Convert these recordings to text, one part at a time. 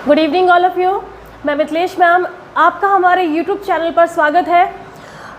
Good evening all of you. मैं Mithilesh ma'am, आपका हमारे यूट्यूब चैनल पर स्वागत है।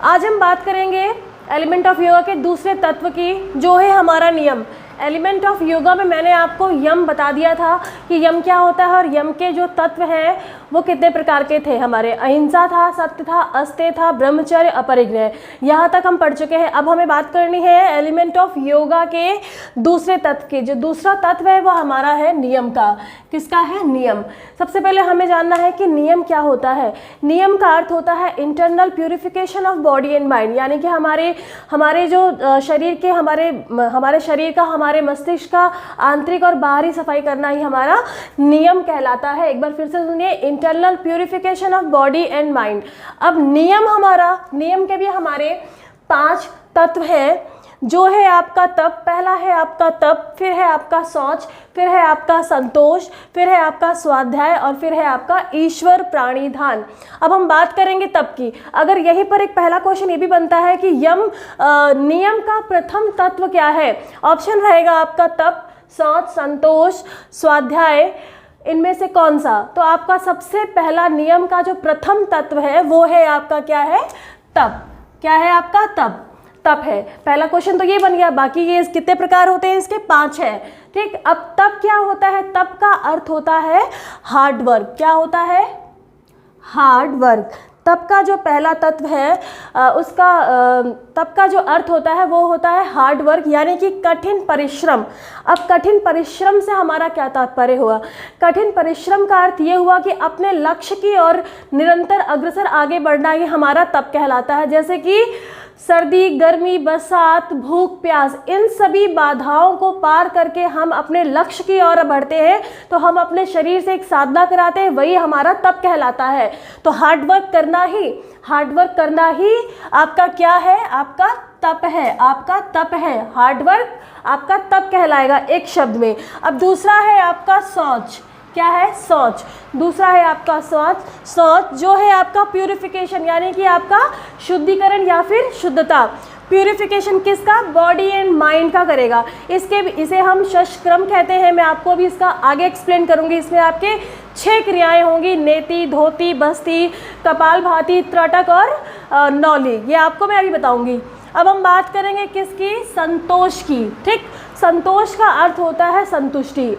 आज हम बात करेंगे एलिमेंट ऑफ योगा के दूसरे तत्व की, जो है हमारा नियम। एलिमेंट ऑफ योगा में मैंने आपको यम बता दिया था कि यम क्या होता है और यम के जो तत्व हैं वो कितने प्रकार के थे हमारे। अहिंसा था, सत्य था, अस्तेय था, ब्रह्मचर्य, अपरिग्रह। यहाँ तक हम पढ़ चुके हैं। अब हमें बात करनी है एलिमेंट ऑफ योगा के दूसरे तत्व की। जो दूसरा तत्व है वो हमारा है नियम का। किसका है? नियम। सबसे पहले हमें जानना है कि नियम क्या होता है। नियम का अर्थ होता है internal purification of body and mind, यानी कि हमारे जो शरीर के हमारे शरीर का, हमारे मस्तिष्क का आंतरिक और बाहरी सफाई करना ही हमारा नियम कहलाता है। एक बार फिर से सुनिए, internal purification of body and mind. अब नियम के भी हमारे 5 तत्व हैं। जो है आपका तप, पहला है आपका तप, फिर है आपका शौच, फिर है आपका संतोष, फिर है आपका स्वाध्याय और फिर है आपका ईश्वर प्राणिधान। अब हम बात करेंगे तप की। अगर यहीं पर एक पहला क्वेश्चन ये भी बनता है कि नियम का प्रथम तत्व क्या है? ऑप्शन रहेगा आपका तप, शौच, संतोष, स्वाध्याय, इनमें से कौन सा? तो आपका सबसे पहला नियम का जो प्रथम तत्व है वो है आपका क्या है? तप। क्या है आपका? तप है। पहला क्वेश्चन तो ये बन गया। बाकी ये कितने प्रकार होते हैं? इसके 5 है। ठीक। अब तप क्या होता है? तप का अर्थ होता है हार्ड वर्क। क्या होता है? Hard work. तप का जो पहला तत्व है तप का जो अर्थ होता है वो होता है हार्ड वर्क, यानी कि कठिन परिश्रम। अब कठिन परिश्रम से हमारा क्या तात्पर्य हुआ? कठिन परिश्रम का अर्थ ये हुआ कि अपने लक्ष्य की ओर निरंतर अग्रसर आगे बढ़ना, ये हमारा तप कहलाता है। जैसे कि सर्दी, गर्मी, बरसात, भूख, प्यास, इन सभी बाधाओं को पार करके हम अपने लक्ष्य की ओर बढ़ते हैं, तो हम अपने शरीर से एक साधना कराते हैं, वही हमारा तप कहलाता है। तो हार्ड वर्क करना ही आपका क्या है? आपका तप है। आपका तप है। हार्ड वर्क आपका तप कहलाएगा एक शब्द में। अब दूसरा है आपका शौच। क्या है? शौच। दूसरा है आपका शौच जो है आपका प्यूरिफिकेशन, यानी कि आपका शुद्धिकरण या फिर शुद्धता। प्यूरिफिकेशन किसका? बॉडी एंड माइंड का करेगा। इसे हम षष्क्रम कहते हैं। मैं आपको अभी इसका आगे एक्सप्लेन करूंगी। इसमें आपके 6 क्रियाएं होंगी: नेति, धोती, बस्ती, कपालभाति, त्रटक और नौली। ये आपको मैं अभी बताऊंगी। अब हम बात करेंगे किसकी? संतोष की। ठीक। संतोष का अर्थ होता है संतुष्टि।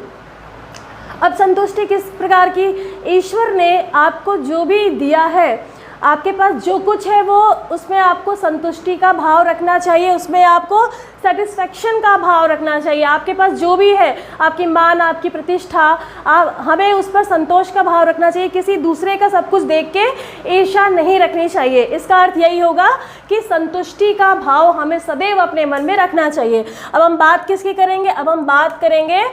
अब संतुष्टि किस प्रकार की? ईश्वर ने आपको जो भी दिया है, आपके पास जो कुछ है वो, उसमें आपको संतुष्टि का भाव रखना चाहिए, उसमें आपको सेटिस्फेक्शन का भाव रखना चाहिए। आपके पास जो भी है, आपकी मान, आपकी प्रतिष्ठा, हमें उस पर संतोष का भाव रखना चाहिए। किसी दूसरे का सब कुछ देख के ईर्ष्या नहीं रखनी चाहिए। इसका अर्थ यही होगा कि संतुष्टि का भाव हमें सदैव अपने मन में रखना चाहिए। अब हम बात किसकी करेंगे? अब हम बात करेंगे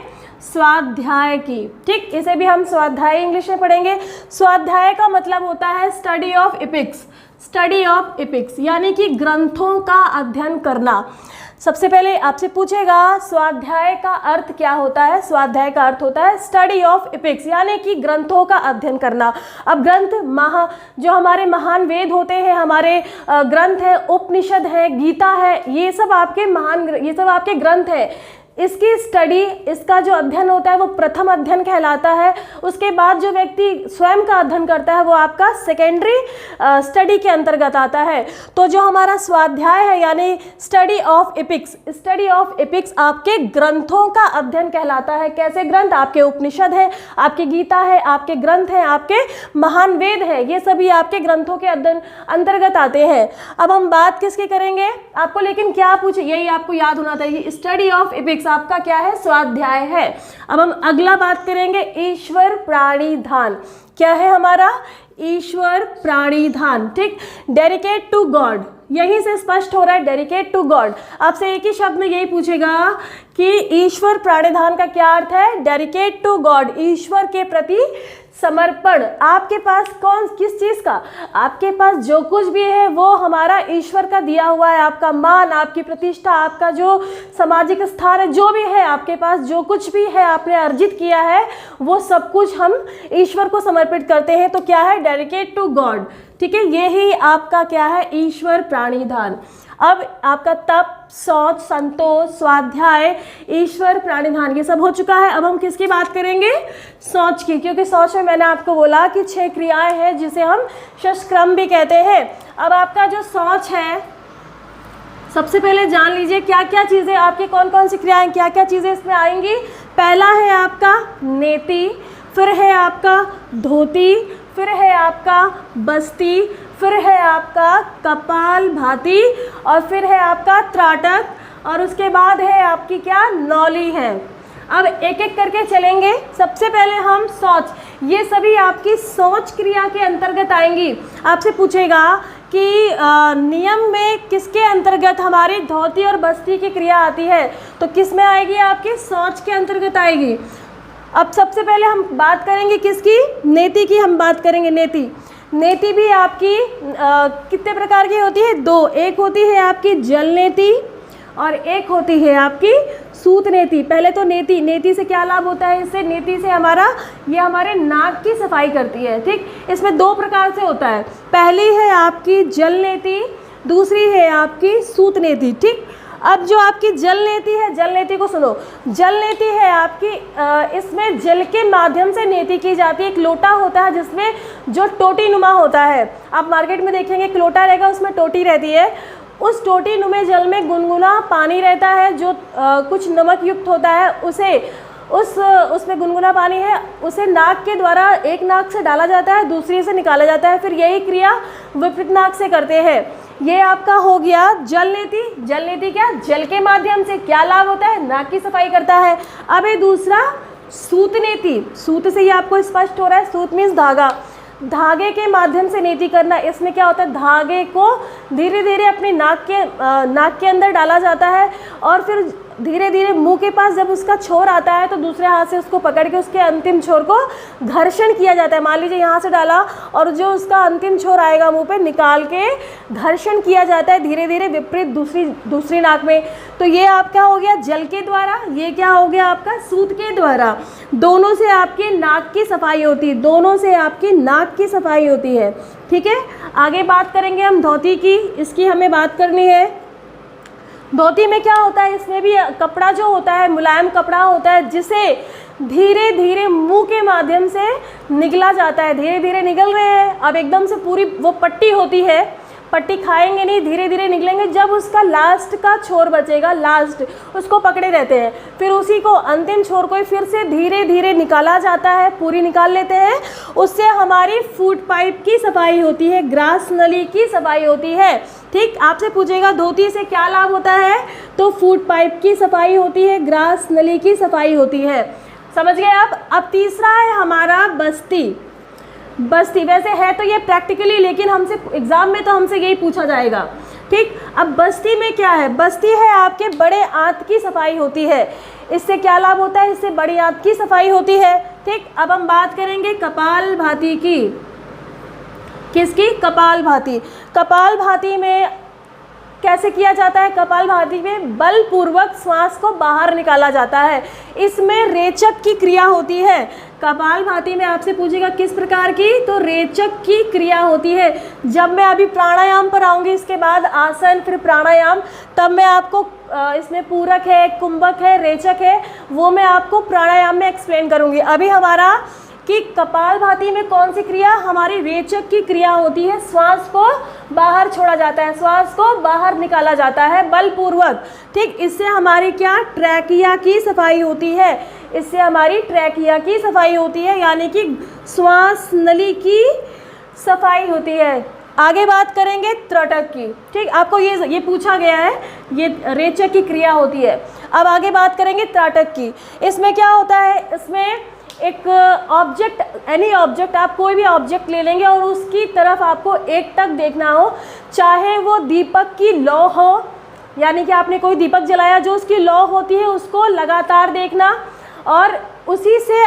स्वाध्याय की। ठीक। इसे भी हम स्वाध्याय इंग्लिश में पढ़ेंगे। स्वाध्याय का मतलब होता है study of epics. Study of epics यानी कि ग्रंथों का अध्ययन करना। सबसे पहले आपसे पूछेगा स्वाध्याय का अर्थ क्या होता है? स्वाध्याय का अर्थ होता है स्टडी ऑफ एपिक्स, यानी कि ग्रंथों का अध्ययन करना। अब ग्रंथ जो हमारे महान वेद होते हैं, हमारे ग्रंथ है, उपनिषद है, गीता है, ये सब आपके ग्रंथ हैं। इसकी स्टडी, इसका जो अध्ययन होता है वो प्रथम अध्ययन कहलाता है। उसके बाद जो व्यक्ति स्वयं का अध्ययन करता है वो आपका सेकेंडरी स्टडी के अंतर्गत आता है। तो जो हमारा स्वाध्याय है यानी स्टडी ऑफ एपिक्स आपके ग्रंथों का अध्ययन कहलाता है। कैसे ग्रंथ? आपके उपनिषद है, आपकी गीता है, आपके ग्रंथ हैं, आपके महान वेद है, ये सभी आपके ग्रंथों के अध्ययन अंतर्गत आते हैं। अब हम बात किसकी करेंगे? आपको लेकिन क्या पूछे, यही आपको याद होना चाहिए। स्टडी ऑफ एपिक्स आपका क्या है? स्वाध्याय है। अब हम अगला बात करेंगे ईश्वर प्राणिधान। क्या है हमारा? ईश्वर प्राणिधान। ठीक। डेडिकेट टू गॉड, यहीं से स्पष्ट हो रहा है, डेडिकेट टू गॉड। आपसे एक ही शब्द में यही पूछेगा कि ईश्वर प्राणिधान का क्या अर्थ है? डेडिकेट टू गॉड, ईश्वर के प्रति समर्पण। आपके पास किस चीज़ का? आपके पास जो कुछ भी है वो हमारा ईश्वर का दिया हुआ है। आपका मान, आपकी प्रतिष्ठा, आपका जो सामाजिक स्थान है, जो भी है आपके पास, जो कुछ भी है आपने अर्जित किया है, वो सब कुछ हम ईश्वर को समर्पित करते हैं। तो क्या है? Dedicate to God. ठीक है, ये ही आपका क्या है? ईश्वर प्राणिधान। अब आपका तप, शौच, संतोष, स्वाध्याय, ईश्वर, प्राणिधान, ये सब हो चुका है। अब हम किसकी बात करेंगे? शौच की, क्योंकि शौच में मैंने आपको बोला कि 6 क्रियाएं हैं जिसे हम षष्क्रम भी कहते हैं। अब आपका जो शौच है, सबसे पहले जान लीजिए क्या क्या चीज़ें आपकी, कौन कौन सी क्रियाएं, क्या क्या चीज़ें इसमें आएंगी। पहला है आपका नेति, फिर है आपका धोती, फिर है आपका बस्ती, फिर है आपका कपाल भाती, और फिर है आपका त्राटक, और उसके बाद है आपकी क्या, नौली है। अब एक एक करके चलेंगे। सबसे पहले हम शौच, ये सभी आपकी शौच क्रिया के अंतर्गत आएंगी। आपसे पूछेगा कि नियम में किसके अंतर्गत हमारी धोती और बस्ती की क्रिया आती है, तो किस में आएगी? आपकी शौच के अंतर्गत आएगी। अब सबसे पहले हम बात करेंगे किसकी? नेति की हम बात करेंगे। नेति भी आपकी कितने प्रकार की होती है? 2। एक होती है आपकी जल नेति और एक होती है आपकी सूत नेति। पहले तो नेति से क्या लाभ होता है? इससे नेति से ये हमारे नाक की सफाई करती है। ठीक, इसमें 2 प्रकार से होता है। पहली है आपकी जल नेति, दूसरी है आपकी सूत नेति। ठीक, अब जो आपकी जल नेति है, जल नेति को सुनो। जल नेति है आपकी, इसमें जल के माध्यम से नेति की जाती है। एक लोटा होता है जिसमें जो टोटी नुमा होता है, आप मार्केट में देखेंगे एक लोटा रहेगा, उसमें टोटी रहती है। उस टोटी नुमे जल में गुनगुना पानी रहता है जो कुछ नमक युक्त होता है। उसमें गुनगुना पानी है, उसे नाक के द्वारा एक नाक से डाला जाता है, दूसरी से निकाला जाता है। फिर यही क्रिया विपरीत नाक से करते हैं। ये आपका हो गया जल नेति। जल नेति क्या? जल के माध्यम से क्या लाभ होता है? नाक की सफाई करता है। अब ये दूसरा सूत नेति। सूत से ही आपको स्पष्ट हो रहा है, सूत मीन्स धागा। धागे के माध्यम से नेति करना। इसमें क्या होता है? धागे को धीरे धीरे अपनी नाक के अंदर डाला जाता है, और फिर धीरे धीरे मुंह के पास जब उसका छोर आता है तो दूसरे हाथ से उसको पकड़ के उसके अंतिम छोर को घर्षण किया जाता है। मान लीजिए यहाँ से डाला और जो उसका अंतिम छोर आएगा मुंह पे, निकाल के घर्षण किया जाता है धीरे धीरे विपरीत दूसरी नाक में। तो ये आपका हो गया जल के द्वारा, ये क्या हो गया आपका सूत के द्वारा। दोनों से आपकी नाक की सफाई होती है, दोनों से आपकी नाक की सफाई होती है। ठीक है, आगे बात करेंगे हम धोती की। इसकी हमें बात करनी है। धोती में क्या होता है? इसमें भी कपड़ा जो होता है मुलायम कपड़ा होता है, जिसे धीरे धीरे मुंह के माध्यम से निगला जाता है। धीरे धीरे निगल रहे हैं, अब एकदम से पूरी वो पट्टी होती है, पट्टी खाएंगे नहीं, धीरे धीरे निकलेंगे। जब उसका लास्ट का छोर बचेगा, लास्ट उसको पकड़े रहते हैं, फिर उसी को अंतिम छोर को फिर से धीरे धीरे निकाला जाता है, पूरी निकाल लेते हैं। उससे हमारी फूड पाइप की सफाई होती है, ग्रास नली की सफाई होती है। ठीक, आपसे पूछेगा धोती से क्या लाभ होता है, तो फूड पाइप की सफाई होती है, ग्रास नली की सफाई होती है। समझ गए आप? अब तीसरा है हमारा बस्ती। बस्ती वैसे है तो ये प्रैक्टिकली, लेकिन हमसे एग्जाम में तो हमसे यही पूछा जाएगा। ठीक, अब बस्ती में क्या है? बस्ती है आपके बड़े आंत की सफाई होती है। इससे क्या लाभ होता है? इससे बड़ी आंत की सफाई होती है। ठीक, अब हम बात करेंगे कपाल भाती की। किसकी? कपाल भाती। कपाल भाती में कैसे किया जाता है? कपाल भाती में बलपूर्वक श्वास को बाहर निकाला जाता है। इसमें रेचक की क्रिया होती है। कपाल भाती में आपसे पूछेगा किस प्रकार की, तो रेचक की क्रिया होती है। जब मैं अभी प्राणायाम पर आऊँगी, इसके बाद आसन, फिर प्राणायाम, तब मैं आपको इसमें पूरक है, कुंभक है, रेचक है, वो मैं आपको प्राणायाम में एक्सप्लेन करूँगी। अभी हमारा कि कपाल भाती में कौन सी क्रिया? हमारी रेचक की क्रिया होती है। श्वास को बाहर छोड़ा जाता है, श्वास को बाहर निकाला जाता है बलपूर्वक। ठीक, इससे हमारी क्या? ट्रैकिया की सफाई होती है। इससे हमारी ट्रैकिया की सफाई होती है, यानी कि श्वास नली की सफाई होती है। आगे बात करेंगे त्रटक की। ठीक, आपको ये पूछा गया है, ये रेचक की क्रिया होती है। अब आगे बात करेंगे त्राटक की। इसमें क्या होता है? इसमें एक ऑब्जेक्ट, एनी ऑब्जेक्ट, आप कोई भी ऑब्जेक्ट ले लेंगे और उसकी तरफ आपको एकटक देखना हो, चाहे वो दीपक की लौ हो, यानी कि आपने कोई दीपक जलाया, जो उसकी लौ होती है उसको लगातार देखना, और उसी से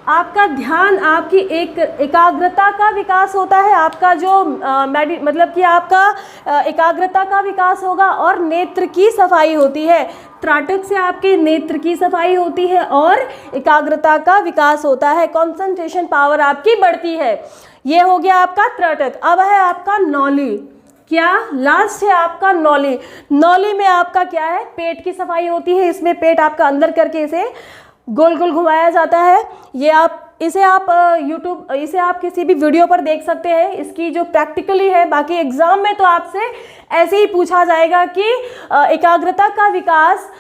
आपका ध्यान, आपकी एकाग्रता का विकास होता है। आपका जो मतलब कि आपका एकाग्रता का विकास होगा, और नेत्र की सफाई होती है। त्राटक से आपके नेत्र की सफाई होती है और एकाग्रता का विकास होता है, कंसंट्रेशन पावर आपकी बढ़ती है। ये हो गया आपका त्राटक। अब है आपका नौली। क्या? लास्ट है आपका नौली। नौली में आपका क्या है? पेट की सफाई होती है। इसमें पेट आपका अंदर करके इसे गोल गोल घुमाया जाता है। इसे आप किसी भी वीडियो पर देख सकते हैं। इसकी जो प्रैक्टिकली है, बाकी एग्जाम में तो आपसे ऐसे ही पूछा जाएगा कि एकाग्रता का विकास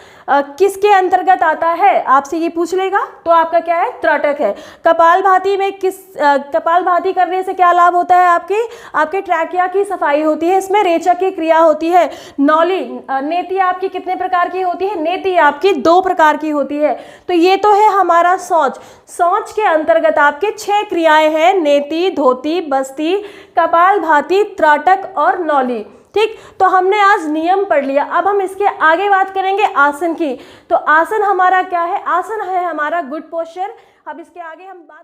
किसके अंतर्गत आता है, आपसे ये पूछ लेगा। तो आपका क्या है? त्रटक है। कपालभाति में कपालभाति करने से क्या लाभ होता है? आपके ट्रैकिया की सफाई होती है, इसमें रेचक की क्रिया होती है। नौली नेति आपकी कितने प्रकार की होती है? नेति आपकी 2 प्रकार की होती है। तो ये तो है हमारा शौच। शौच के अंतर्गत आपके 6 क्रियाएं हैं, नेति, धोती, बस्ती, कपालभाति, त्रटक और नौली। ठीक, तो हमने आज नियम पढ़ लिया। अब हम इसके आगे बात करेंगे आसन की। तो आसन हमारा क्या है? आसन है हमारा गुड पोस्चर। अब इसके आगे हम बात